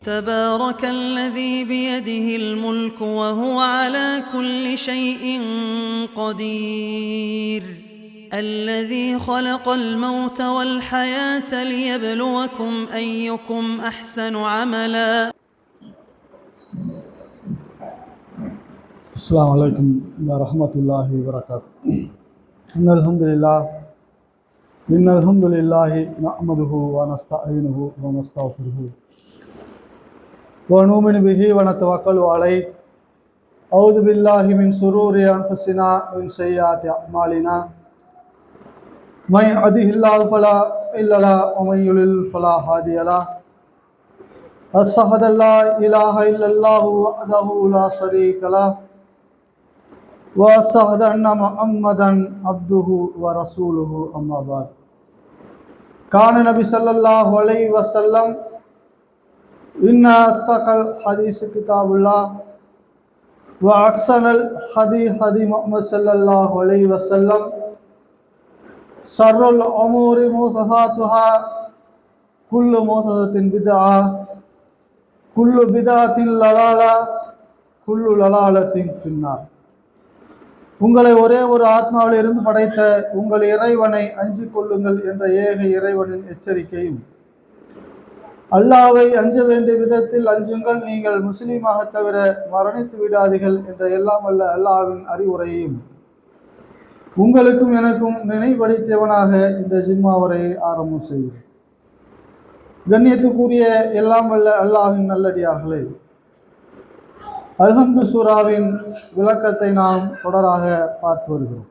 تبارك الذي بيده الملك وهو على كل شيء قدير الذي خلق الموت والحياة ليبلوكم أيكم أحسن عملا. السلام عليكم ورحمة الله وبركاته. إن الحمد لله نحمده ونستعينه ونستغفره ونؤمن به ونتوكل عليه. أعوذ بالله من شرور أنفسنا ومن سيئات أعمالنا. من يهده الله فلا مضل له ومن يضلل فلا هادي له. أشهد أن لا إله إلا الله وحده لا شريك له وأشهد أن محمدا عبده ورسوله. أما بعد. كان النبي صلى الله عليه وسلم إن أصدق الحديث كتاب الله وأحسن الهدي هدي محمد صلى الله عليه وسلم. شر الأمور محدثاتها كل محدثة بدعة كل بدعة ضلالة كل ضلالة في النار. உங்களை ஒரே ஒரு ஆத்மாவில் இருந்து படைத்த உங்கள் இறைவனை அஞ்சிக் கொள்ளுங்கள் என்ற ஏக இறைவனின் எச்சரிக்கையும், அல்லாஹ்வை அஞ்ச வேண்டிய விதத்தில் அஞ்சுங்கள், நீங்கள் முஸ்லீமாக தவிர மரணித்து விடாதீர்கள் என்ற எல்லாம் வல்ல அல்லாஹ்வின் அறிவுரையையும் உங்களுக்கும் எனக்கும் நினைவுபடுத்தியவனாக இந்த ஜிம்மாவரை ஆரம்பம் செய்கிறேன். கண்ணியத்துக்குரிய எல்லாம் வல்ல அல்லாஹ்வின் நல்லடியார்களே, அல்ஹம்து சூராவின் விளக்கத்தை நாம் தொடராக பார்த்து வருகிறோம்.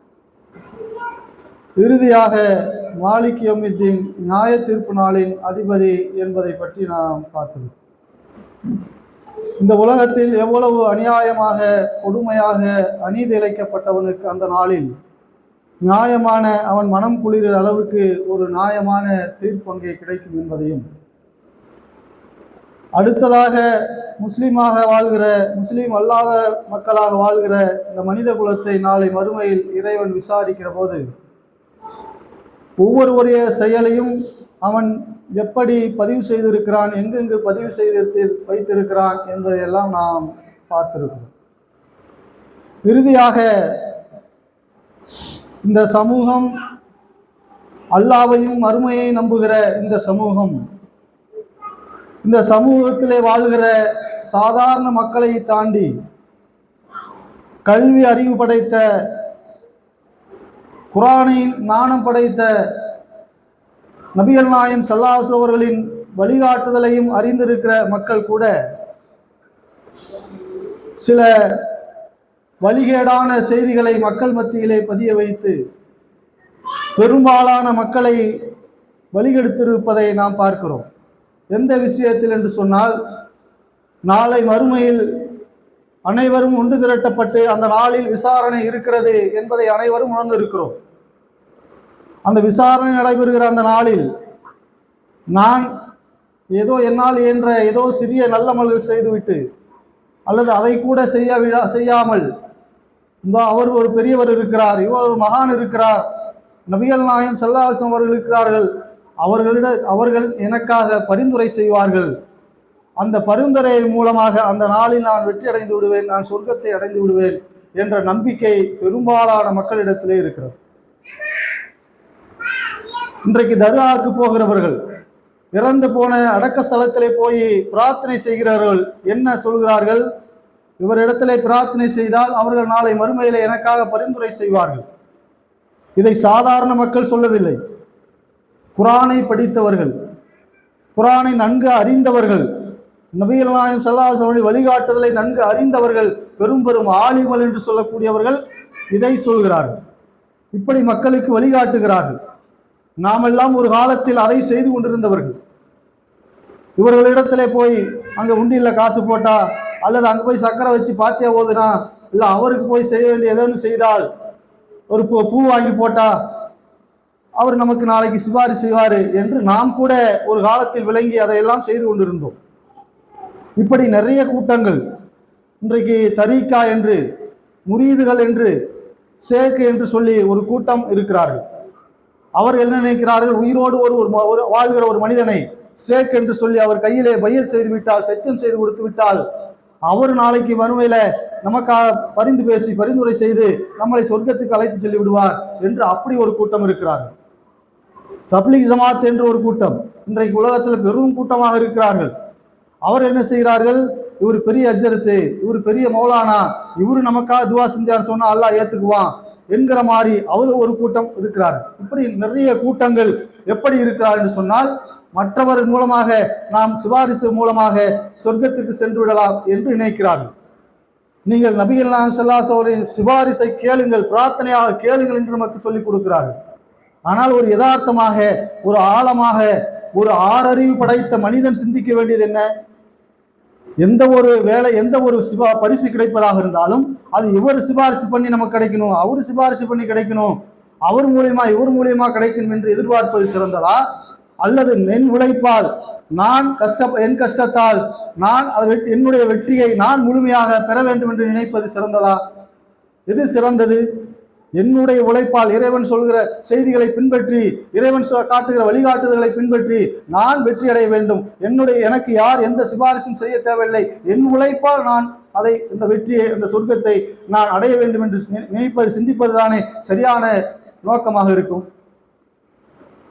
இறுதியாக மாலிக் யௌமித்தீன் நியாய தீர்ப்பு நாளின் அதிபதி என்பதை பற்றி நாம் பார்த்தோம். இந்த உலகத்தில் எவ்வளவு அநியாயமாக கொடுமையாக அநீதி இழைக்கப்பட்டவனுக்கு அந்த நாளில் நியாயமான அவன் மனம் குளிர அளவுக்கு ஒரு நியாயமான தீர்ப்பு அங்கே கிடைக்கும் என்பதையும், அடுத்ததாக முஸ்லீமாக வாழ்கிற முஸ்லீம் அல்லாத மக்களாக வாழ்கிற இந்த மனித குலத்தை நாளை மறுமையில் இறைவன் விசாரிக்கிற போது ஒவ்வொருவரைய செயலையும் அவன் எப்படி பதிவு செய்திருக்கிறான், எங்கெங்கு பதிவு செய்து வைத்திருக்கிறான் என்பதையெல்லாம் நாம் பார்த்திருக்கிறோம். இறுதியாக இந்த சமூகம், அல்லாஹ்வையும் மறுமையை நம்புகிற இந்த சமூகம், இந்த சமூகத்திலே வாழ்கிற சாதாரண மக்களை தாண்டி கல்வி அறிவு படைத்த, குர்ஆனை ஞானம் படைத்த நபிகள் நாயகம் ஸல்லல்லாஹு அலைஹி அவர்களின் வழிகாட்டுதலையும் அறிந்திருக்கிற மக்கள் கூட சில வழிகேடான செய்திகளை மக்கள் மத்தியிலே பதிய வைத்து பெரும்பாலான மக்களை வழிகெடுத்திருப்பதை நாம் பார்க்கிறோம். எந்த விஷயத்தில் என்று சொன்னால், நாளை மறுமையில் அனைவரும் ஒன்று திரட்டப்பட்டு அந்த நாளில் விசாரணை இருக்கிறது என்பதை அனைவரும் உணர்ந்திருக்கிறோம். அந்த விசாரணை நடைபெறுகிற அந்த நாளில் நான் ஏதோ என்னால் என்ற ஏதோ சிறிய நல்ல மல்கள் செய்துவிட்டு, அல்லது அதை கூட செய்யாமல் அவர் ஒரு பெரியவர் இருக்கிறார், இவர் ஒரு மகான் இருக்கிறார், நபிகள் நாயகம் ஸல்லல்லாஹு அலைஹி அவர்கள் இருக்கிறார்கள், அவர்கள் எனக்காக பரிந்துரை செய்வார்கள், அந்த பரிந்துரை மூலமாக அந்த நாளில் நான் வெற்றி அடைந்து விடுவேன், நான் சொர்க்கத்தை அடைந்து விடுவேன் என்ற நம்பிக்கை பெரும்பாலான மக்களிடத்திலே இருக்கிறது. இன்றைக்கு தர்காவுக்கு போகிறவர்கள், இறந்து போன அடக்க ஸ்தலத்திலே போய் பிரார்த்தனை செய்கிறவர்கள் என்ன சொல்கிறார்கள்? இவரிடத்திலே பிரார்த்தனை செய்தால் அவர்கள் நாளை மறுமையிலே எனக்காக பரிந்துரை செய்வார்கள். இதை சாதாரண மக்கள் சொல்லவில்லை. குர்ஆனை படித்தவர்கள், குர்ஆனை நன்கு அறிந்தவர்கள், நபிகள் நாயகம் ஸல்லல்லாஹு அலைஹி வஸல்லம் வழிகாட்டுதலை நன்கு அறிந்தவர்கள், பெரும் பெரும் ஆலிம்கள் என்று சொல்லக்கூடியவர்கள் இதை சொல்கிறார்கள். இப்படி மக்களுக்கு வழிகாட்டுகிறார்கள். நாமெல்லாம் ஒரு காலத்தில் அதை செய்து கொண்டிருந்தவர்கள். இவர்களிடத்திலே போய் அங்கே உண்டியில் காசு போட்டா, அல்லது அங்கே போய் சக்கரை வச்சு பாத்தியா ஓதுனா, இல்லை அவருக்கு போய் செய்ய வேண்டிய ஏதோன்னு செய்தால், ஒரு பூ வாங்கி போட்டா அவர் நமக்கு நாளைக்கு சிபாரிசு செய்வார் என்று நாம் கூட ஒரு காலத்தில் விளங்கி அதையெல்லாம் செய்து கொண்டிருந்தோம். இப்படி நிறைய கூட்டங்கள் இன்றைக்கு தரீக்கா என்று, முரீதுகள் என்று, ஷேக் என்று சொல்லி ஒரு கூட்டம் இருக்கிறார்கள். அவர்கள் என்ன நினைக்கிறார்கள்? உயிரோடு ஒரு வாழ்கிற ஒரு மனிதனை ஷேக் என்று சொல்லி அவர் கையிலே பையத் செய்து விட்டால், சத்தியம் செய்து கொடுத்து விட்டால், அவர் நாளைக்கு மறுமையில நமக்காக பரிந்து பேசி பரிந்துரை செய்து நம்மளை சொர்க்கத்துக்கு அழைத்து செல்லி விடுவார் என்று அப்படி ஒரு கூட்டம் இருக்கிறார்கள். தப்லீக் ஜமாத் என்று ஒரு கூட்டம் இன்றைக்கு உலகத்தில் பெரும் கூட்டமாக இருக்கிறார்கள். அவர் என்ன செய்கிறார்கள்? இவர் பெரிய அஜரத்து, இவர் பெரிய மௌலானா, இவரு நமக்காக துவா செஞ்சார் சொன்னா அல்லாஹ் ஏத்துக்குவான் என்கிற மாதிரி அவர் ஒரு கூட்டம் இருக்கிறார். இப்படி நிறைய கூட்டங்கள் எப்படி இருக்கிறார் என்று சொன்னால், மற்றவர் மூலமாக நாம் சிபாரிசு மூலமாக சொர்க்கத்திற்கு சென்று விடலாம் என்று நினைக்கிறார்கள். நீங்கள் நபிகள் நாயகம் ஸல்லல்லாஹு அலைஹி வஸல்லம் சிபாரிசை கேளுங்கள், பிரார்த்தனையாக கேளுங்கள் என்று நமக்கு சொல்லிக் கொடுக்கிறார்கள். ஆனால் ஒரு யதார்த்தமாக, ஒரு ஆழமாக, ஒரு ஆறறிவு படைத்த மனிதன் சிந்திக்க வேண்டியது என்ன? எந்த ஒரு வேலை, எந்த ஒரு பரிசு கிடைப்பதாக இருந்தாலும் அது இவர் சிபாரிசு பண்ணி நமக்கு கிடைக்கணும், அவர் சிபாரிசு பண்ணி கிடைக்கணும், அவர் மூலியமா இவர் மூலியமா கிடைக்கணும் என்று எதிர்பார்ப்பது சிறந்ததா, அல்லது என் உழைப்பால் நான் என் கஷ்டத்தால் நான் என்னுடைய வெற்றியை நான் முழுமையாக பெற வேண்டும் என்று நினைப்பது சிறந்ததா? எது சிறந்தது? என்னுடைய உழைப்பால் இறைவன் சொல்கிற செய்திகளை பின்பற்றி, இறைவன் காட்டுகிற வழிகாட்டுதல்களை பின்பற்றி நான் வெற்றி அடைய வேண்டும், எனக்கு யார் எந்த சிபாரிசும் செய்ய தேவையில்லை, என் உழைப்பால் நான் அதை இந்த வெற்றியை, இந்த சொர்க்கத்தை நான் அடைய வேண்டும் என்று நினைப்பது, சிந்திப்பது தானே சரியான நோக்கமாக இருக்கும்.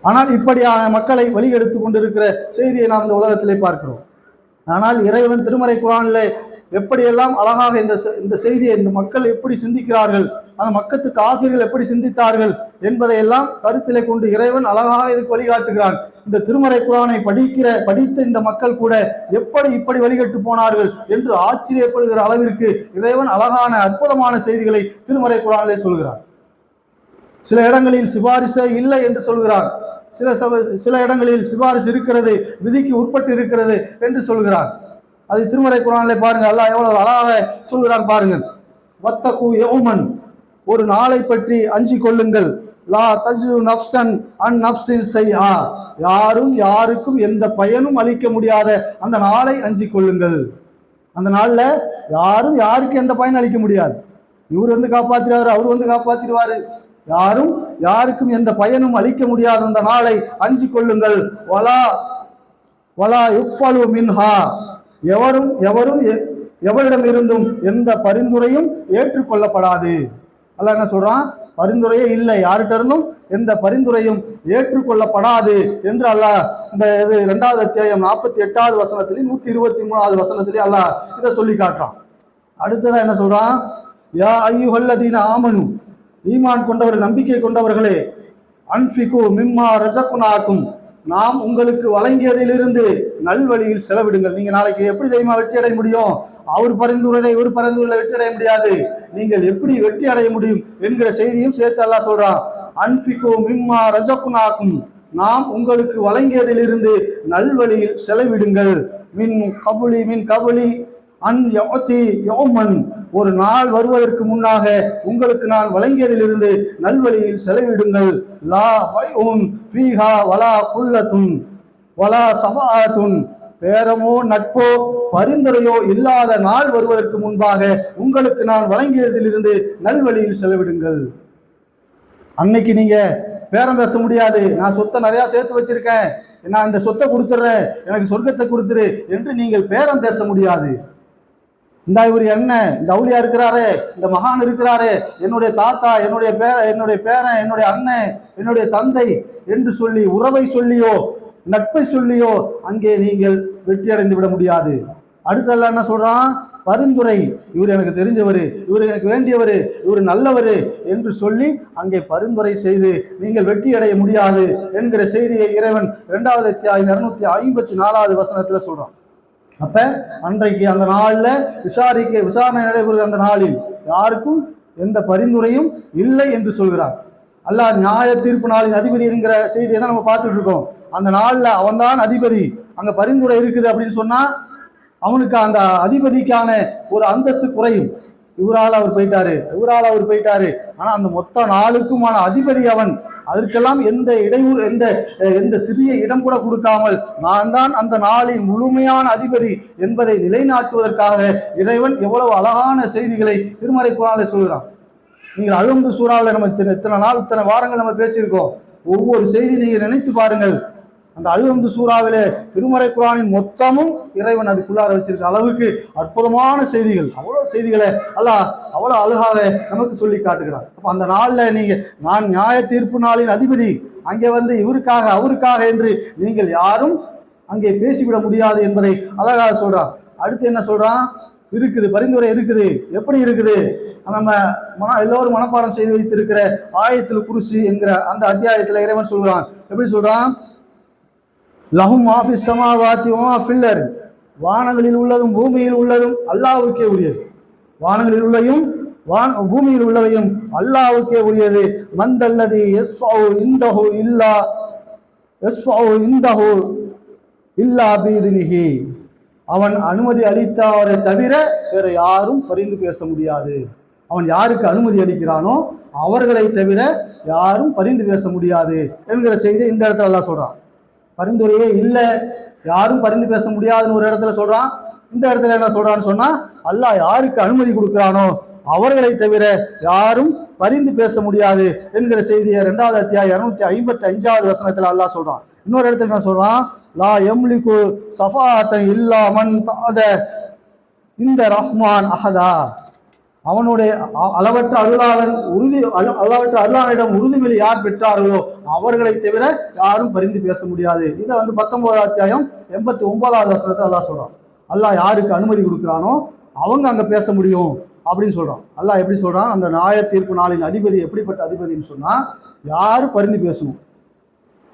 ஆனால் இப்படியான மக்களை வழிகெடுத்து கொண்டிருக்கிற செய்தியை நாம் இந்த உலகத்திலே பார்க்கிறோம். ஆனால் இறைவன் திருமறை குர்ஆனிலே எப்படியெல்லாம் அழகாக இந்த செய்தியை இந்த மக்கள் எப்படி சிந்திக்கிறார்கள், அந்த மக்கத்து காஃபிர்கள் எப்படி சிந்தித்தார்கள் என்பதை எல்லாம் கருத்திலே கொண்டு இறைவன் அழகாக இதுக்கு வழிகாட்டுகிறான். இந்த திருமறை குர்ஆனை படித்த இந்த மக்கள் கூட எப்படி இப்படி வழிகட்டு போனார்கள் என்று ஆச்சரியப்படுகிற அளவிற்கு இறைவன் அழகான அற்புதமான செய்திகளை திருமறை குர்ஆனிலே சொல்கிறார். சில இடங்களில் சிபாரிசே இல்லை என்று சொல்கிறார், சில இடங்களில் சிபாரிசு இருக்கிறது, விதிக்கு உட்பட்டு இருக்கிறது என்று சொல்கிறார். அது திருமறை குர்ஆனிலே பாருங்க, அல்லாஹ் எவ்வளவு அழகாக சொல்கிறான் பாருங்க. வத்தகு யௌமன், ஒரு நாளை பற்றி அஞ்சி கொள்ளுங்கள், லா தஜ்ரு நஃப்ஸன் அன் நஃப்ஸின் ஷைஆ, யாரும் யாருக்கும் எந்த பயனும் அளிக்க முடியாத அந்த நாளை அஞ்சி கொள்ளுங்கள். அந்த நாள்ல யாரும் யாருக்கும் எந்த பயனும் அளிக்க முடியாது. இவர் வந்து காப்பாத்திடுவாரு, அவர் வந்து காப்பாத்திடுவாரு, யாரும் யாருக்கும் எந்த பயனும் அளிக்க முடியாத அந்த நாளை அஞ்சி கொள்ளுங்கள். வலா வலா யுக்ஃபலு மின்ஹா, எவரும் எவரிடம் இருந்தும் எந்த பரிந்துரையும் ஏற்றுக்கொள்ளப்படாது. அல்லாஹ் என்ன சொல்றான்? பரிந்துரையே இல்லை, யார்கிட்ட இருந்தும் எந்த பரிந்துரையும் ஏற்றுக்கொள்ளப்படாது என்று அல்லாஹ் இந்த 2வது அத்தியாயம் 48வது வசனத்திலே 123வது வசனத்திலே அல்லாஹ் இதை சொல்லி காட்டுறான். அடுத்ததா என்ன சொல்றான்? யா அய்யுஹல்லதீன ஆமனு, ஈமான் கொண்டவர்கள், நம்பிக்கை கொண்டவர்களே, அன்ஃபிகு மிம்மா ரஸக்னாக்கும், நாம் உங்களுக்கு வழங்கியதிலிருந்து நல்வழியில் செலவிடுங்கள். நீங்க நாளைக்கு எப்படி தெரியுமா வெற்றி அடைய முடியும்? அவர் பரிந்துரை இவர் பரிந்துரையில வெற்றி அடைய முடியாது. நீங்கள் எப்படி வெற்றி அடைய முடியும் என்கிற செய்தியும் சேர்த்து அல்லாஹ் சொல்றான். அன்ஃபிகு மிம்மா ரஸக்னாக்கும், நாம் உங்களுக்கு வழங்கியதிலிருந்து நல்வழியில் செலவிடுங்கள். மின் கபுலி அன் யஅதி யௌமன், ஒரு நாள் வருவதற்கு முன்னாக உங்களுக்கு நான் வழங்கியதிலிருந்து நல்வழியில் செலவிடுங்கள். லா பைஉன் ஃபீஹா வலா குல்லத்துன் வலா ஸஃபாஅத்துன், பேரமோ நட்போ பரிந்துரையோ இல்லாத நாள் வருவதற்கு முன்பாக உங்களுக்கு நான் வழங்கியதிலிருந்து நல்வழியில் செலவிடுங்கள். அன்னைக்கு நீங்க பேரம் பேச முடியாது. நான் சொத்தை நிறைய சேர்த்து வச்சிருக்கேன், நான் இந்த சொத்தை கொடுத்துட்றேன், எனக்கு சொர்க்கத்தை கொடுத்துரு என்று நீங்கள் பேரம் பேச முடியாது. இந்த இவர் என்ன, இந்த அவுலியா இருக்கிறாரு, இந்த மகான் இருக்கிறாரு, என்னுடைய தாத்தா, என்னுடைய பேரன், என்னுடைய அண்ணன், என்னுடைய தந்தை என்று சொல்லி உறவை சொல்லியோ நட்பை சொல்லியோ அங்கே நீங்கள் வெற்றி அடைந்து விட முடியாது. அடுத்தல்ல என்ன சொல்றான்? பரிந்துரை, இவர் எனக்கு தெரிஞ்சவர், இவர் எனக்கு வேண்டியவர், இவர் நல்லவர் என்று சொல்லி அங்கே பரிந்துரை செய்து நீங்கள் வெற்றி அடைய முடியாது என்கிற செய்தியை இறைவன் 2வது அத்தியாயம் 254வது வசனத்துல சொல்றான். அப்ப அன்றைக்கு அந்த நாள்ல விசாரணை நடைபெறுகிற அந்த நாளில் யாருக்கும் எந்த பரிந்துரையும் இல்லை என்று சொல்கிறார். அல்லாஹ் நியாய தீர்ப்பு நாளின் அதிபதி என்கிற செய்தியை தான் நம்ம பார்த்துட்டு இருக்கோம். அந்த நாள்ல அவன்தான் அதிபதி, அங்க பரிந்துரை இருக்குது அப்படின்னு சொன்னா அவனுக்கு அந்த அதிபதிக்கான ஒரு அந்தஸ்து குறையும். இவரால் அவர் போயிட்டாரு, ஆனா அந்த மொத்த நாளுக்குமான அதிபதி அவன். அதற்கெல்லாம் எந்த இடையூறு, எந்த சிறிய இடம் கூட கொடுக்காமல் நான் தான் அந்த நாளின் முழுமையான அதிபதி என்பதை நிலைநாட்டுவதற்காக இறைவன் எவ்வளவு அழகான செய்திகளை திருமறை குர்ஆனிலே சொல்கிறான். நீங்கள் அல்ஹம்து சூராவில் நம்ம இத்தனை நாள், இத்தனை வாரங்கள் நம்ம பேசியிருக்கோம். ஒவ்வொரு செய்தி நீங்க நினைத்து பாருங்கள். அந்த அல்ஹம்து சூறாவிலே திருமறை குர்ஆனின் மொத்தமும் இறைவன் அதுக்குள்ளார வச்சிருக்க அளவுக்கு அற்புதமான செய்திகள், அவ்வளோ செய்திகளை அல்லாஹ் அவ்வளோ அழகாக நமக்கு சொல்லி காட்டுகிறான். அப்போ அந்த நாளில் நீங்க நான் நியாய தீர்ப்பு நாளின் அதிபதி, அங்கே இவருக்காக அவருக்காக என்று நீங்கள் யாரும் அங்கே பேசிவிட முடியாது என்பதை அழகாக சொல்றான். அடுத்து என்ன சொல்றான்? இருக்குது, பரிந்துரை இருக்குது. எப்படி இருக்குது? நம்ம எல்லோரும் மனப்பாடம் செய்து வைத்திருக்கிற ஆயத்துல் குர்சி என்கிற அந்த அத்தியாயத்தில் இறைவன் சொல்கிறான். எப்படி சொல்றான்? லஹும் ஆஃபிஸ் ஸமாவாத்தி வமா ஃபில் அர்த், வானங்களில் உள்ளதும் பூமியில் உள்ளதும் அல்லாஹ்வுக்கே உரியது. வானங்களில் உள்ளதையும் பூமியில் உள்ளதையும் அல்லாஹ்வுக்கே உரியது. மந்தல்லதி யஸ்ஃபஉ இந்தஹு இல்லா பீதினிஹி, அவன் அனுமதி அளித்தவரை தவிர வேற யாரும் பரிந்து பேச முடியாது. அவன் யாருக்கு அனுமதி அளிக்கிறானோ அவர்களை தவிர யாரும் பரிந்து பேச முடியாது என்கிற செய்தியை இந்த இடத்துல அல்லாஹ் சொல்றான். பரிந்துரையே இல்லை, யாரும் பரிந்து பேச முடியாதுன்னு ஒரு இடத்துல சொல்றான். இந்த இடத்துல என்ன சொல்றான்னு சொன்னா, அல்லாஹ் யாருக்கு அனுமதி கொடுக்கிறானோ அவர்களை தவிர யாரும் பரிந்து பேச முடியாது என்கிற செய்தியை 2வது அத்தியாயம் 255வது வசனத்துல அல்லாஹ் சொல்றான். இன்னொரு இடத்துல என்ன சொல்றான்? லா யம்லிகு ஸஃபாஅத்தன் இல்லா மன் தஅத இந்த ரஹ்மான் அஹதா, அவனுடைய அளவற்ற அருளாளனிடம் உறுதிமொழி யார் பெற்றார்களோ அவர்களை தவிர யாரும் பரிந்து பேச முடியாது. இதை 19வது அத்தியாயம் 89வது வசனத்தில் அல்லாஹ் சொல்றான். அல்லாஹ் யாருக்கு அனுமதி கொடுக்குறானோ அவங்க அங்க பேச முடியும் அப்படின்னு சொல்றான். அல்லாஹ் எப்படி சொல்றான்? அந்த நியாய தீர்ப்பு நாளின் அதிபதி எப்படிப்பட்ட அதிபதினு சொன்னா, யாரு பரிந்து பேசணும்?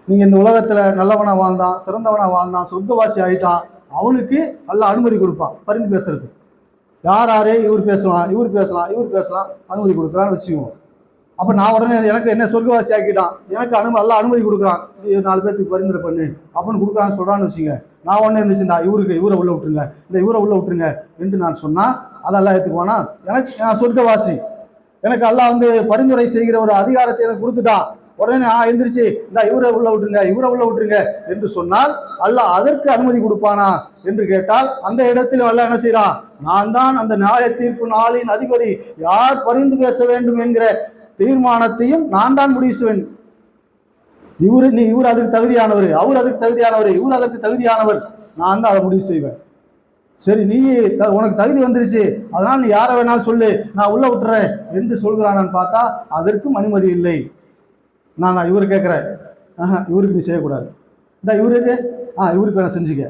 நீங்க இந்த உலகத்துல நல்லவனா வாழ்ந்தான், சிறந்தவனா வாழ்ந்தான், சொர்க்கவாசி ஆயிட்டான், அவனுக்கு அல்லாஹ் அனுமதி கொடுப்பான் பரிந்து பேசுறது. யாரு இவர் பேசலாம், இவர் பேசலாம், இவர் பேசலாம், அனுமதி கொடுக்குறான்னு வச்சுக்குவோம். அப்போ நான் உடனே எனக்கு என்ன சொர்க்கவாசி ஆக்கிட்டான், எனக்கு அல்லாஹ் அனுமதி கொடுக்குறான், 4 பேருக்கு பரிந்துரை பண்ணு அப்படின்னு கொடுக்குறான்னு சொல்றான்னு வச்சுங்க. நான் உடனே இருந்துச்சுண்டா இவரை உள்ள விட்டுருங்க, இந்த இவரை உள்ள விட்டுருங்க என்று நான் சொன்னா அதெல்லாம் ஏற்றுக்குவானா? நான் சொர்க்கவாசி, எனக்கு அல்லாஹ் பரிந்துரை செய்கிற ஒரு அதிகாரத்தை எனக்கு கொடுத்துட்டான், உடனே நான் எந்திரிச்சு இந்த இவரை உள்ள விட்டுருங்க, இவரை உள்ள விட்டுருங்க என்று சொன்னால் அல்லாஹ் அதற்கு அனுமதி கொடுப்பானா என்று கேட்டால் அந்த இடத்தில் அல்லாஹ் என்ன செய்யறான்? நான் தான் அந்த நியாய தீர்ப்பு நாளின் அதிபதி, யார் பரிந்து பேச வேண்டும் என்கிற தீர்மானத்தையும் நான் தான் முடிவு செய்வேன். இவர் அதுக்கு தகுதியானவர், அவர் அதுக்கு தகுதியானவர், இவர் அதற்கு தகுதியானவர், நான் தான் அதை முடிவு செய்வேன். சரி, நீ உனக்கு தகுதி வந்துருச்சு, அதனால நீ யாரை வேணாலும் சொல்லு, நான் உள்ள விட்டுறேன் என்று சொல்கிறான்னு பார்த்தா அதற்கும் அனுமதி இல்லை. நான் இவரு கேட்குறேன், இவருக்கு நீ செய்யக்கூடாது, இந்த இவருக்கு இவருக்கு வேணா செஞ்சுக்க,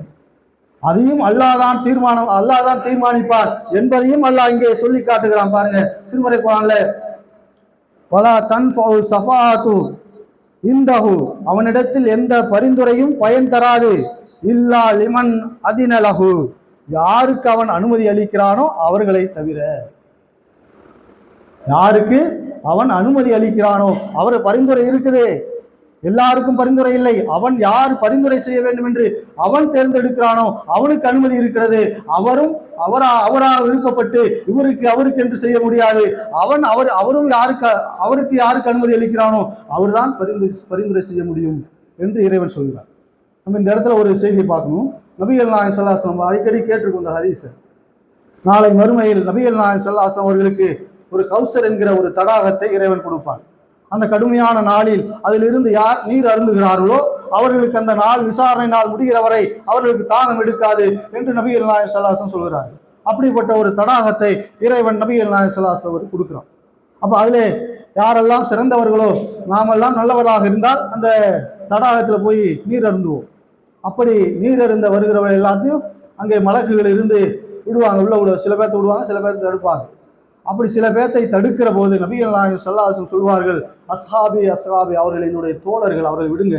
அதையும் அல்லாஹ் தான் தீர்மானிப்பார் என்பதையும் அல்லாஹ் இங்கே சொல்லி காட்டுகிறான். பாருங்க, திருமறை குர்ஆன்ல வலா தன்ஃபஉ ஸஃபாஅத்து இந்தஹு, அவனிடத்தில் எந்த பரிந்துரையும் பயன் தராது, இல்லா லிமன் அதின லஹு, யாருக்கு அவன் அனுமதி அளிக்கிறானோ அவர்களை தவிர. யாருக்கு அவன் அனுமதி அளிக்கிறானோ அவர் பரிந்துரை இருக்குது, எல்லாருக்கும் பரிந்துரை இல்லை. அவன் யார் பரிந்துரை செய்ய வேண்டும் என்று அவன் தேர்ந்தெடுக்கிறானோ அவனுக்கு அனுமதி இருக்கிறது. அவராக விருப்பப்பட்டு அவருக்கு என்று செய்ய முடியாது. அவரும் யாருக்கு அனுமதி அளிக்கிறானோ அவர்தான் பரிந்துரை செய்ய முடியும் என்று இறைவன் சொல்கிறார். நம்ம இந்த இடத்துல ஒரு செய்தியை பார்க்கணும். நபிகள் நாயகம் ஸல்லல்லாஹு அலைஹி வஸல்லம் அடிக்கடி கேட்டிருக்கும் ஹதீஸ், நாளை மறுமையில் நபிகள் நாயகம் ஸல்லல்லாஹு அலைஹி வஸல்லம் அவர்களுக்கு ஒரு கௌசர் என்கிற ஒரு தடாகத்தை இறைவன் கொடுப்பான். அந்த கடுமையான நாளில் அதிலிருந்து யார் நீர் அருந்துகிறார்களோ அவர்களுக்கு அந்த நாள் விசாரணை நாள் முடிகிற வரை அவர்களுக்கு தாகம் எடுக்காது என்று நபிகள் நாயகம் ஸல்லல்லாஹு அலைஹி வஸல்லம் சொல்கிறார். அப்படிப்பட்ட ஒரு தடாகத்தை இறைவன் நபிகள் நாயகம் ஸல்லல்லாஹு அலைஹி வஸல்லம் கொடுக்கிறான். அப்போ அதிலே யாரெல்லாம் சிறந்தவர்களோ நாமெல்லாம் நல்லவர்களாக இருந்தால் அந்த தடாகத்தில் போய் நீர் அருந்துவோம். அப்படி நீர் அருந்த வருகிறவர்கள் எல்லாத்தையும் அங்கே மலக்குகள் இருந்து விடுவாங்க, உள்ள சில பேர்த்த விடுவாங்க, சில பேர்த்த தடுப்பாங்க. அப்படி சில பேர்த்தை தடுக்கிற போது நபிகள் நாயகம் ஸல்லல்லாஹு அலைஹி வஸல்லம் சொல்வார்கள், அஸ்ஹாபி அஸ்ஹாபி, அவர்கள் என்னுடைய தோழர்கள், அவர்களை விடுங்க.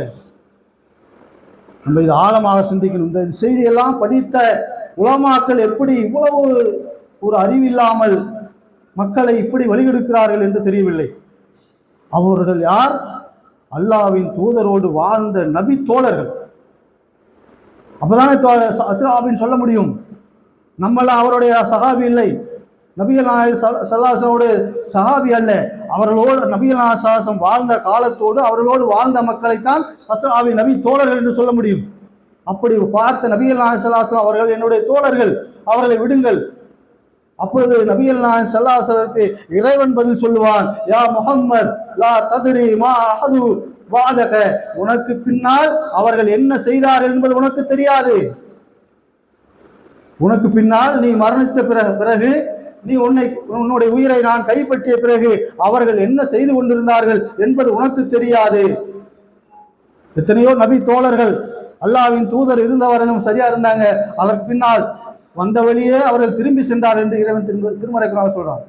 நம்ம இது ஆழமாக சிந்திக்கணும். இந்த செய்தியெல்லாம் படித்த உலமாக்கள் எப்படி இவ்வளவு ஒரு அறிவில்லாமல் மக்களை இப்படி வழிகெடுக்கிறார்கள் என்று தெரியவில்லை. அவர்கள் யார்? அல்லாஹ்வின் தூதரோடு வாழ்ந்த நபி தோழர்கள். அப்பதானே அஸ்ஹாபின்னு சொல்ல முடியும். நம்மளாம் அவருடைய சஹாபி இல்லை, நபிகள் நாயகம் ஸல்லல்லாஹு அலைஹி வஸல்லம் சஹாபி அல்ல. அவர்களோடு நபிகள் நாயகம் ஸல்லல்லாஹு அலைஹி வஸல்லம் வாழ்ந்த காலத்தோடு அவர்களோடு வாழ்ந்த மக்களைத்தான் அஸ்ஹாபி நபி தோழர்கள் என்று சொல்ல முடியும். அப்படி பார்த்த நபிகள் நாயகம் ஸல்லல்லாஹு அலைஹி வஸல்லம் அவர்கள் என்னுடைய தோழர்கள், அவர்களை விடுங்கள். அப்பொழுது நபிகள் நாயகம் ஸல்லல்லாஹு அலைஹி வஸல்லம் இறைவன் பதில் சொல்லுவான், யா முஹம்மத் லா தத்ரி மா அஹது வாதக, உனக்கு பின்னால் அவர்கள் என்ன செய்தார் என்பது உனக்கு தெரியாது. உனக்கு பின்னால் நீ மரணித்த பிறகு நீ உன்னுடைய உயிரை நான் கைப்பற்றிய பிறகு அவர்கள் என்ன செய்து கொண்டிருந்தார்கள் என்பது உனக்கு தெரியாது. எத்தனையோ நபி தோழர்கள் அல்லாஹ்வின் தூதர் இருந்தவர்களும் சரியா இருந்தாங்க, அதற்கு பின்னால் வந்த வழியே அவர்கள் திரும்பி சென்றார் என்று இறைவன் திருமறை குர்ஆனில் சொல்றான்.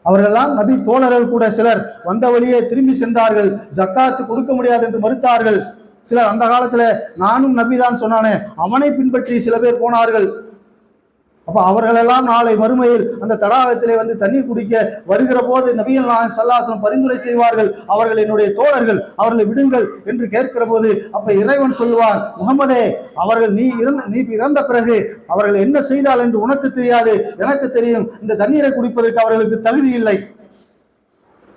அவர்களெல்லாம் நபி தோழர்கள் கூட சிலர் வந்த வழியே திரும்பி சென்றார்கள், ஜக்காத்து கொடுக்க முடியாது என்று மறுத்தார்கள். சிலர் அந்த காலத்துல நானும் நபிதான் சொன்னானே அவனை பின்பற்றி சில பேர் போனார்கள். அப்ப அவர்களெல்லாம் நாளை மறுமையில் அந்த தடாகத்திலே வந்து தண்ணீர் குடிக்க வருகிற போது நபிகள் நாயகம் ஸல்லல்லாஹு அலைஹி வஸல்லம் பரிந்துரை செய்வார்கள், அவர்கள் என்னுடைய தோழர்கள், அவர்களை விடுங்கள் என்று கேட்கிற போது அப்ப இறைவன் சொல்லுவான், முகமதே, அவர்கள் நீ இறந்த பிறகு அவர்கள் என்ன செய்தால் என்று உனக்கு தெரியாது, எனக்கு தெரியும். இந்த தண்ணீரை குடிப்பதற்கு அவர்களுக்கு தகுதி இல்லை.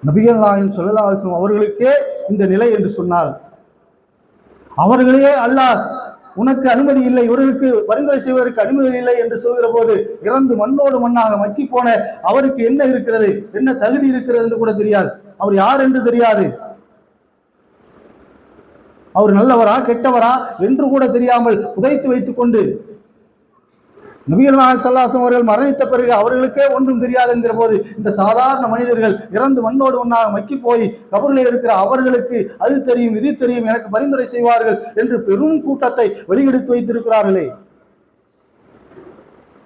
நபிகள் நாயகம் ஸல்லல்லாஹு அலைஹி வஸல்லம் அவர்களுக்கே இந்த நிலை என்று சொன்னால், அவர்களே அல்லாஹ் உனக்கு அனுமதி இல்லை, இவர்களுக்கு பரிந்துரை செய்வதற்கு அனுமதி இல்லை என்று சொல்கிற போது இறந்து மண்ணோடு மண்ணாக மக்கி போன அவருக்கு என்ன இருக்கிறது, என்ன தகுதி இருக்கிறது என்று கூட தெரியாது. அவர் யார் என்று தெரியாது. அவர் நல்லவரா கெட்டவரா என்று கூட தெரியாமல் புதைத்து வைத்துக் கொண்டு நபிகள் நாயகம் ஸல்லல்லாஹு அலைஹி வஸல்லம் அவர்கள் மரணித்த பிறகு அவர்களுக்கே ஒன்றும் தெரியாது என்கிற போது இந்த சாதாரண மனிதர்கள் இறந்து மண்ணோடு ஒன்றாக மக்கி போய் கபரிலே இருக்கிற அவர்களுக்கு அது தெரியும் இது தெரியும், எனக்கு பரிந்துரை செய்வார்கள் என்று பெரும் கூட்டத்தை வெளியெடுத்து வைத்திருக்கிறார்களே.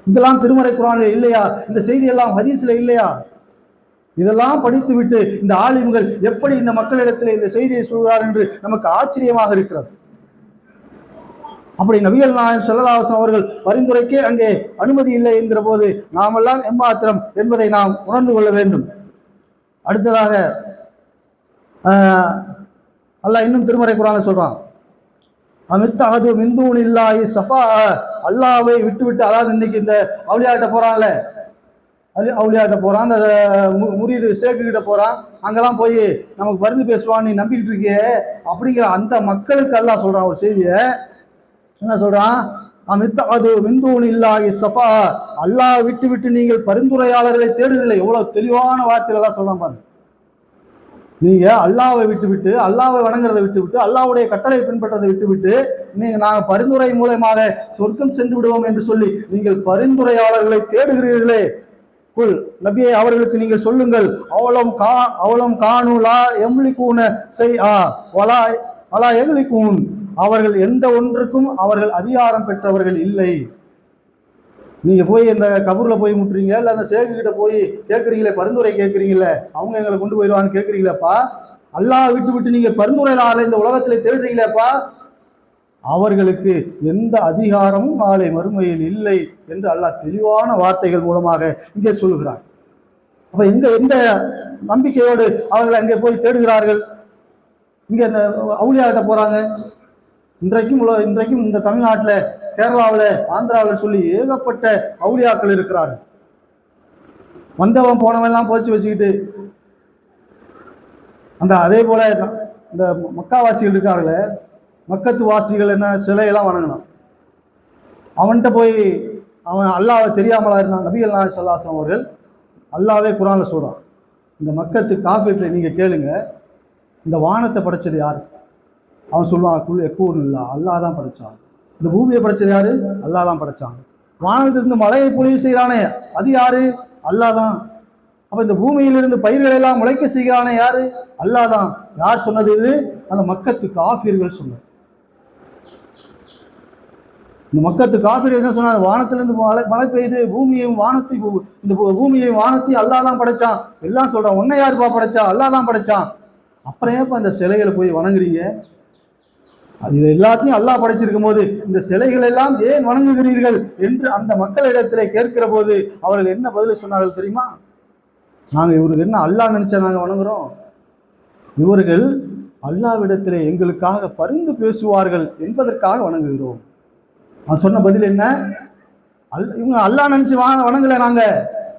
இதெல்லாம் திருமறை குர்ஆனில் இல்லையா? இந்த செய்தி எல்லாம் ஹதீஸ்ல இல்லையா? இதெல்லாம் படித்து விட்டு இந்த ஆலிம்கள் எப்படி இந்த மக்களிடத்தில் இந்த செய்தியை சொல்கிறார் என்று நமக்கு ஆச்சரியமாக இருக்கிறது. அப்படி நபிகள் நாயகம் ஸல்லல்லாஹு அலைஹி வஸல்லம் அவர்கள் பரிந்துரைக்கே அங்கே அனுமதி இல்லை என்கிற போது நாமெல்லாம் எம்மாத்திரம் என்பதை நாம் உணர்ந்து கொள்ள வேண்டும். அடுத்ததாக அல்லாஹ் இன்னும் திருமறை குர்ஆனில் சொல்றான், அமித்தஹது மின் தூனில்லாஹி ஸஃபா, அல்லாஹ்வை விட்டு, அதாவது இன்னைக்கு இந்த அவுலியாட்ட போறான்ல, அவுலியாட்ட போறான், அந்த முரீது ஷேக்கு கிட்ட போறான், அங்கெல்லாம் போய் நமக்கு பரிந்து பேசுவான் நீ நம்பிக்கிட்டு இருக்கியே அப்படிங்கிற அந்த மக்களுக்கு அல்லாஹ் சொல்றான் ஒரு செய்தியை. என்ன சொல்றான்? அமித்தஹது மின் தூனில்லாஹி ஸஃபா, அல்லாஹ் விட்டு நீங்கள் பரிந்துரையாளர்களை தேடுதலை. எவ்வளவு தெளிவான வார்த்தையில எல்லாம் சொல்றான் பாருங்க. நீங்க அல்லாஹ்வை விட்டு அல்லாஹ்வை வணங்குறதை விட்டு அல்லாஹ்வுடைய கட்டளை பின்பற்றதை விட்டு நாங்கள் பரிந்துரை மூலமாக சொர்க்கம் சென்று விடுவோம் என்று சொல்லி நீங்கள் பரிந்துரையாளர்களை தேடுகிறீர்களே, குல் நபியே அவர்களுக்கு நீங்கள் சொல்லுங்கள், அவலம் காணுலா எம்லிகூன செய்ஆ வலா வலா எம்லிகூன், அவர்கள் எந்த ஒன்றுக்கும் அவர்கள் அதிகாரம் பெற்றவர்கள் இல்லை. நீங்க போய் இந்த கபூர்ல போய் முட்டுறீங்க, இல்ல அந்த சேகு கிட்ட போய் கேட்குறீங்களே, பரிந்துரை கேட்குறீங்களே, அவங்க எங்களை கொண்டு போயிடுவான்னு கேட்குறீங்களேப்பா, அல்லாஹ் விட்டு நீங்க பரிந்துரையாளர் இந்த உலகத்துல தேடுறீங்களேப்பா, அவர்களுக்கு எந்த அதிகாரமும் நாளை மறுமையில் இல்லை என்று அல்லாஹ் தெளிவான வார்த்தைகள் மூலமாக இங்கே சொல்லுகிறார். அப்ப எந்த நம்பிக்கையோடு அவர்கள் அங்கே போய் தேடுகிறார்கள்? இங்க இந்த அவுலியாட்ட போறாங்க. இன்றைக்கும் இந்த தமிழ்நாட்டில், கேரளாவில், ஆந்திராவில் சொல்லி ஏகப்பட்ட அவுலியாக்கள் இருக்கிறார்கள். வந்தவன் போனவெல்லாம் போச்சு வச்சுக்கிட்டு அந்த அதே போல இந்த மக்காவாசிகள் இருக்கார்களே, மக்கத்து வாசிகள் என்ன சிலையெல்லாம் வணங்கினான். அவன்கிட்ட போய் அவன் அல்லாஹ்வை தெரியாமலா இருந்தான். நபிகள் நாயகம் ஸல்லல்லாஹு அலைஹி வஸல்லம் அவர்கள் அல்லாஹ்வே குர்ஆனில் சொல்றான், இந்த மக்கத்து காஃபிர்களை நீங்க கேளுங்க, இந்த வானத்தை படைச்சது யாரு? அவன் சொல்லுவான், குல் எக்கூன் இல்லா, அல்லாஹ் தான் படைச்சான். இந்த பூமியை படைச்சது யாரு? அல்லாஹ் தான் படைச்சான். வானத்திலிருந்து மழையை பொழிவு செய்கிறானே அது யாரு? அல்லாஹ் தான். அப்ப இந்த பூமியிலிருந்து பயிர்களை எல்லாம் முளைக்க செய்கிறானே யாரு? அல்லாஹ் தான். யார் சொன்னது இது? அந்த மக்கத்து காஃபிர்கள் சொன்னது. இந்த மக்கத்து காஃபிர்கள் என்ன சொன்னாங்க? வானத்திலிருந்து மழை பெய்து பூமியையும் வானத்தையும் அல்லாஹ் தான் படைச்சான். எல்லாம் சொல்றான். உன்னை யாருப்பா படைச்சா? அல்லாஹ் தான் படைச்சான். அப்புறம் ஏப்பா இந்த சிலைகளை போய் வணங்குறீங்க? இது எல்லாத்தையும் அல்லாஹ் படைச்சிருக்கும் போது இந்த சிலைகள் எல்லாம் ஏன் வணங்குகிறீர்கள் என்று அந்த மக்களிடத்திலே கேட்கிற போது அவர்கள் என்ன பதில் சொன்னார்கள் தெரியுமா? நாங்கள் இவருக்கு என்ன அல்லாஹ் நினைச்சா நாங்கள் வணங்குறோம், இவர்கள் அல்லாஹ்விடத்திலே எங்களுக்காக பரிந்து பேசுவார்கள் என்பதற்காக வணங்குகிறோம். அவன் சொன்ன பதில் என்ன? இவங்க அல்லாஹ் நினைச்சு வணங்கல, நாங்க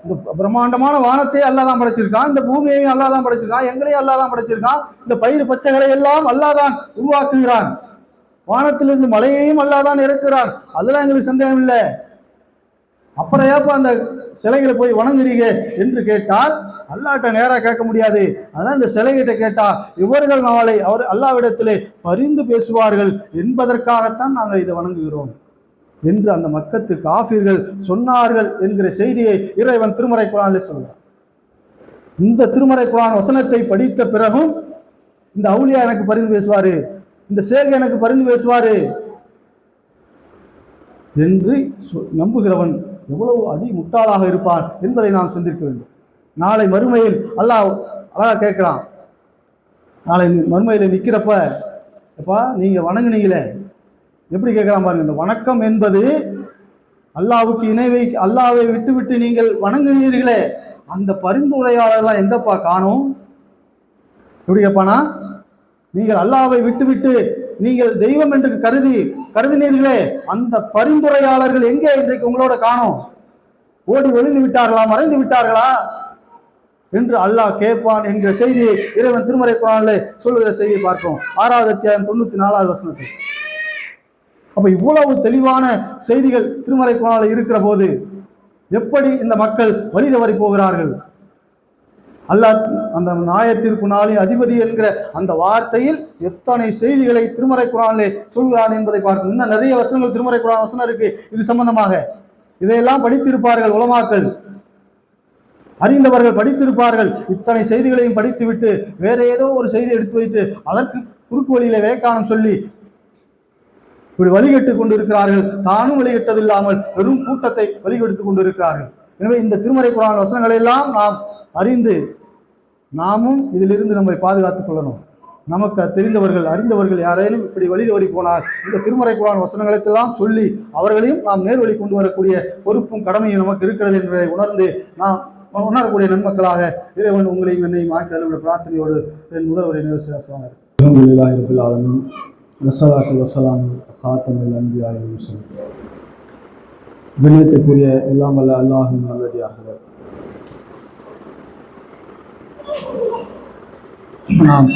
இந்த பிரம்மாண்டமான வானத்தையே அல்லாஹ் தான் படைச்சிருக்கான், இந்த பூமியையும் அல்லாஹ் தான் படைச்சிருக்கான், எங்களையும் அல்லாஹ் தான் படைச்சிருக்கான், இந்த பயிர் பச்சைகளை எல்லாம் அல்லாஹ் தான் உருவாக்குகிறான், வானத்திலிருந்து மழையையும் அல்லாஹ் தான் இறக்குறான், அதெல்லாம் எங்களுக்கு சந்தேகம் இல்லை. அப்புறம் ஏப்பா அந்த சிலைகளை போய் வணங்குறீங்க என்று கேட்டால் அல்லாட்ட நேராக கேட்க முடியாது. அதனால இந்த சிலைகிட்ட கேட்டா இவர்கள் நாளை அவர் அல்லாவிடத்திலே பரிந்து பேசுவார்கள் என்பதற்காகத்தான் நாங்கள் இதை வணங்குகிறோம் என்று அந்த மக்கத்து காஃபிர்கள் சொன்னார்கள் என்கிற செய்தியை இறைவன் திருமறை குர்ஆனிலே சொல்றார். இந்த திருமறை குர்ஆன் வசனத்தை படித்த பிறகும் இந்த அவுலியா எனக்கு பரிந்து பேசுவாரு, இந்த சேக எனக்கு பரிந்து பேசுவாரு என்று நம்புகிறவன் எவ்வளவு அடி முட்டாளாக இருப்பான் என்பதை நாம் சிந்திக்க வேண்டும். நாளை மறுமையில் அல்லாஹ் அழகா கேட்கிறான். நாளை மறுமையில நிற்கிறப்ப எப்பா நீங்க வணங்குனீங்களே எப்படி கேட்கிறான் பாருங்க. இந்த வணக்கம் என்பது அல்லாஹ்வுக்கு அல்லாஹ்வை விட்டு விட்டு நீங்கள் வணங்குனீர்களே அந்த பரிந்துரையாளர்லாம் எங்கப்பா காணோம்? எப்படி கேட்பானா, நீங்கள் அல்லாஹ்வை விட்டு விட்டு நீங்கள் தெய்வம் என்று கருதினீர்களே அந்த பரிந்துரையாளர்கள் எங்கே இன்றைக்கு உங்களோட காணோம்? ஓடி ஒளிந்து விட்டார்களா, மறைந்து விட்டார்களா என்று அல்லாஹ் கேட்பான் என்கிற செய்தியை இறைவன் திருமறை குர்ஆனிலே சொல்லுகிற செய்தியை பார்க்கிறோம். 6வது அத்தியாயம் 94வது வசனத்தை. அப்ப இவ்வளவு தெளிவான செய்திகள் திருமறை குர்ஆனில் இருக்கிற போது எப்படி இந்த மக்கள் வழி தவறி போகிறார்கள்? அல்லாஹ் அந்த நியாயத்தீர்ப்பு நாளின் அதிபதி என்கிற அந்த வார்த்தையில் எத்தனை செய்திகளை திருமறை குர்ஆனிலே சொல்கிறான் என்பதை பார்க்கணும். இன்னும் நிறைய வசனங்கள் திருமறை குர்ஆன் வசனம் இருக்கு இது சம்பந்தமாக. இதையெல்லாம் படித்திருப்பார்கள் உலமாக்கள், அறிந்தவர்கள் படித்திருப்பார்கள். இத்தனை செய்திகளையும் படித்துவிட்டு வேற ஏதோ ஒரு செய்தி எடுத்து வைத்து அதற்கு குறுக்கு வழியில வேக்கானம் சொல்லி இப்படி வழிகட்டுக் கொண்டிருக்கிறார்கள். தானும் வழிகட்டதில்லாமல் வெறும் கூட்டத்தை வழிகெடுத்துக் கொண்டிருக்கிறார்கள். எனவே இந்த திருமறை குர்ஆன் வசனங்களை எல்லாம் நாம் அறிந்து நாமும் இதிலிருந்து நம்மை பாதுகாத்துக் கொள்ளணும். நமக்கு தெரிந்தவர்கள் அறிந்தவர்கள் யாரேனும் இப்படி வழி தவறி போனால் இந்த திருமறை குர்ஆன் வசனங்களெல்லாம் சொல்லி அவர்களையும் நாம் நேர்வழி கொண்டு வரக்கூடிய பொறுப்பும் கடமையும் நமக்கு இருக்கிறது என்பதை உணர்ந்து நாம் உணரக்கூடிய நன்மக்களாக இறைவன் உங்களையும் என்னையும் ஆக்கி அலுவல பிரார்த்தனையோடு என் முதல் உரை நிறைவு செய்வாங்க. அல்ஹம்துலில்லாஹி ரப்பில் ஆலமீன் வஸ்ஸலாத்து வஸ்ஸலாமு ஹாத்தமுல் அன்பியா வல் முர்சலீன். கண்ணியத்திற்குரிய எல்லாம் வல்ல அல்லாஹ்வின் நல்லடியார்களே, நாம்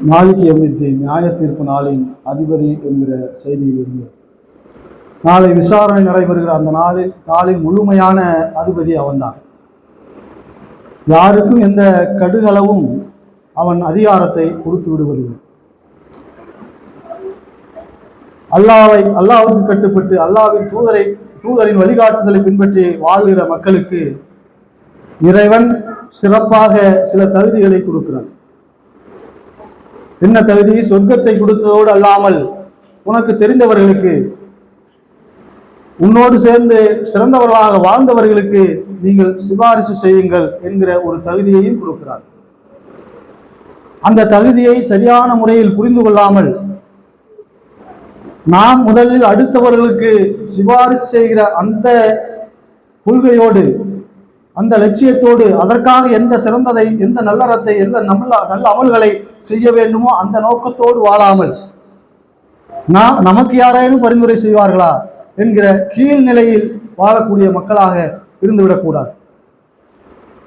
மாலிக் யௌமித்தீன் நியாய தீர்ப்பு நாளின் அதிபதி என்கிற செய்தியிலிருந்து நாளை விசாரணை நடைபெறுகிற அந்த நாளின் முழுமையான அதிபதி அவன்தான். யாருக்கும் எந்த கடுகளவும் அவன் அதிகாரத்தை கொடுத்து விடுவதில்லை. அல்லாஹ்வுக்கு கட்டுப்பட்டு அல்லாஹ்வின் தூதரின் வழிகாட்டுதலை பின்பற்றி வாழ்கிற மக்களுக்கு இறைவன் சிறப்பாக சில தகுதிகளை கொடுக்கிறான். என்ன தகுதி? சொர்க்கத்தை கொடுத்ததோடு அல்லாமல் உனக்கு தெரிந்தவர்களுக்கு, உன்னோடு சேர்ந்து சிறந்தவர்களாக வாழ்ந்தவர்களுக்கு நீங்கள் சிபாரிசு செய்யுங்கள் என்கிற ஒரு தகுதியையும் கொடுக்கிறார். அந்த தகுதியை சரியான முறையில் புரிந்து கொள்ளாமல் நாம் முதலில் அடுத்தவர்களுக்கு சிபாரிசு செய்கிற அந்த கொள்கையோடு, அந்த லட்சியத்தோடு, அதற்காக எந்த சிறந்ததை, எந்த நல்லறத்தை, எந்த நல்ல அமல்களை செய்ய வேண்டுமோ அந்த நோக்கத்தோடு வாழாமல் நமக்கு யாரேனும் பரிந்துரை செய்வார்களா என்கிற கீழ்நிலையில் வாழக்கூடிய மக்களாக இருந்துவிடக்கூடாது.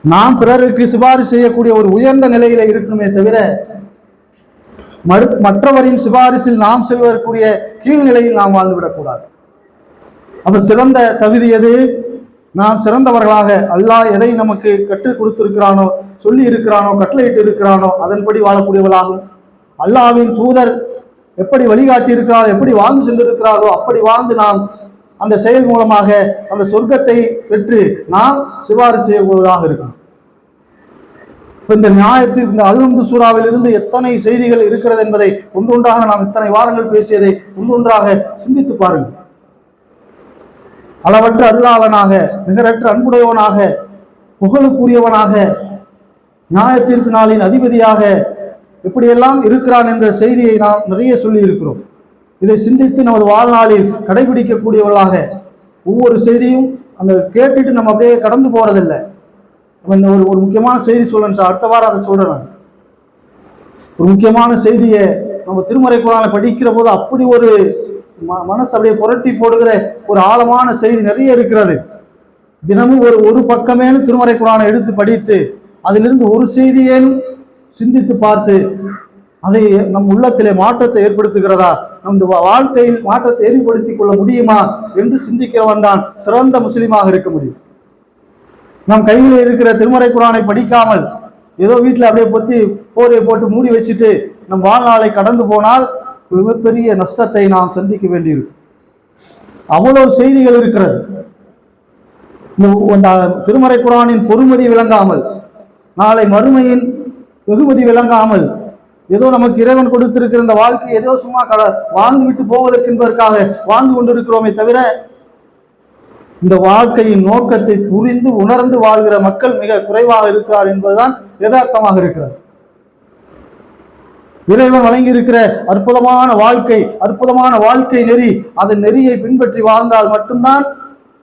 நாம் பிறருக்கு சிபாரிசு செய்யக்கூடிய ஒரு உயர்ந்த நிலையில இருக்கணுமே தவிர மற்றவரின் சிபாரிசில் நாம் செல்வதற்குரிய கீழ்நிலையில் நாம் வாழ்ந்துவிடக்கூடாது. அப்ப சிறந்த தகுதி எது? நாம் சிறந்தவர்களாக அல்லாஹ் எதை நமக்கு கற்றுக் கொடுத்திருக்கிறானோ, சொல்லி இருக்கிறானோ, கட்டளையிட்டு இருக்கிறானோ அதன்படி வாழக்கூடியவர்களாகும். அல்லாஹ்வின் தூதர் எப்படி வழிகாட்டி இருக்கிறாரோ, எப்படி வாழ்ந்து சென்றிருக்கிறாரோ அப்படி வாழ்ந்து நாம் அந்த செயல் மூலமாக அந்த சொர்க்கத்தை பெற்று நாம் சிபாரிசு செய்வதாக இருக்கும். இந்த நியாயத்தில் இந்த அல்ஹம்து சூராவிலிருந்து எத்தனை செய்திகள் இருக்கிறது என்பதை ஒன்றொன்றாக நாம் இத்தனை வாரங்கள் பேசியதை ஒன்றொன்றாக சிந்தித்து பாருங்கள். அளவற்ற அருளாளனாக, நிகரற்ற அன்புடையவனாக, புகழுக்குரியவனாக, நியாய தீர்ப்பு நாளின் அதிபதியாக எப்படியெல்லாம் இருக்கிறான் என்ற செய்தியை நாம் நிறைய சொல்லி இருக்கிறோம். இதை சிந்தித்து நமது வாழ்நாளில் கடைபிடிக்கக்கூடியவர்களாக ஒவ்வொரு செய்தியும் அந்த கேட்டுட்டு நம்ம அப்படியே கடந்து போறதில்லை. இந்த ஒரு முக்கியமான செய்தி சொல்றேன் சார், அடுத்த வாரம் அதை சொல்றேன். நான் ஒரு முக்கியமான செய்தியை நம்ம திருமறை குர்ஆனை படிக்கிற போது அப்படி ஒரு மனசு அப்படியே புரட்டி போடுகிற ஒரு ஆழமான செய்தி நிறைய இருக்கிறது. தினமும் ஒரு பக்கமேனும் திருமறை குர்ஆனை எடுத்து படித்து அதிலிருந்து ஒரு செய்தியேனும் சிந்தித்து பார்த்து அதை நம் உள்ளத்திலே மாற்றத்தை ஏற்படுத்துகிறதா நமது வாழ்க்கையில் மாற்றத்தை ஏற்படுத்திக் கொள்ள முடியுமா என்று சிந்திக்கிறவன் தான் சிறந்த முஸ்லீமாக இருக்க முடியும். நம் கையில் இருக்கிற திருமறை குர்ஆனை படிக்காமல் ஏதோ வீட்டில் அப்படியே பொத்தி போரை போட்டு மூடி வச்சுட்டு நம் வாழ்நாளை கடந்து போனால் மிகப்பெரிய நஷ்டத்தை நாம் சந்திக்க வேண்டியிருக்கும். அவ்வளவு செய்திகள் இருக்கிறது. திருமறை குர்ஆனின் பொறுமதி விளங்காமல், நாளை மறுமையின் வெகுமதி விளங்காமல், ஏதோ நமக்கு இறைவன் கொடுத்திருக்கிற இந்த வாழ்க்கை ஏதோ சும்மா வாழ்ந்து விட்டு போவதற்கு என்பதற்காக வாழ்ந்து கொண்டிருக்கிறோமே தவிர இந்த வாழ்க்கையின் நோக்கத்தை புரிந்து உணர்ந்து வாழ்கிற மக்கள் மிக குறைவாக இருக்கிறார் என்பதுதான் யதார்த்தமாக இருக்கிறது. இறைவன் வழங்கி இருக்கிற அற்புதமான வாழ்க்கை நெறி, அதன் நெறியை பின்பற்றி வாழ்ந்தால் மட்டும்தான்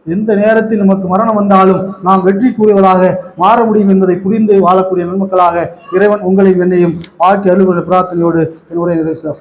எந்த நேரத்தில் நமக்கு மரணம் வந்தாலும் நாம் வெற்றி கூறுவதாக மாற முடியும் என்பதை புரிந்து வாழக்கூடிய நன்மக்களாக இறைவன் உங்களை என்னையும் ஆக்கி அலுவலர் பிரார்த்தனையோடு என் உரை நிறைவு செய்ய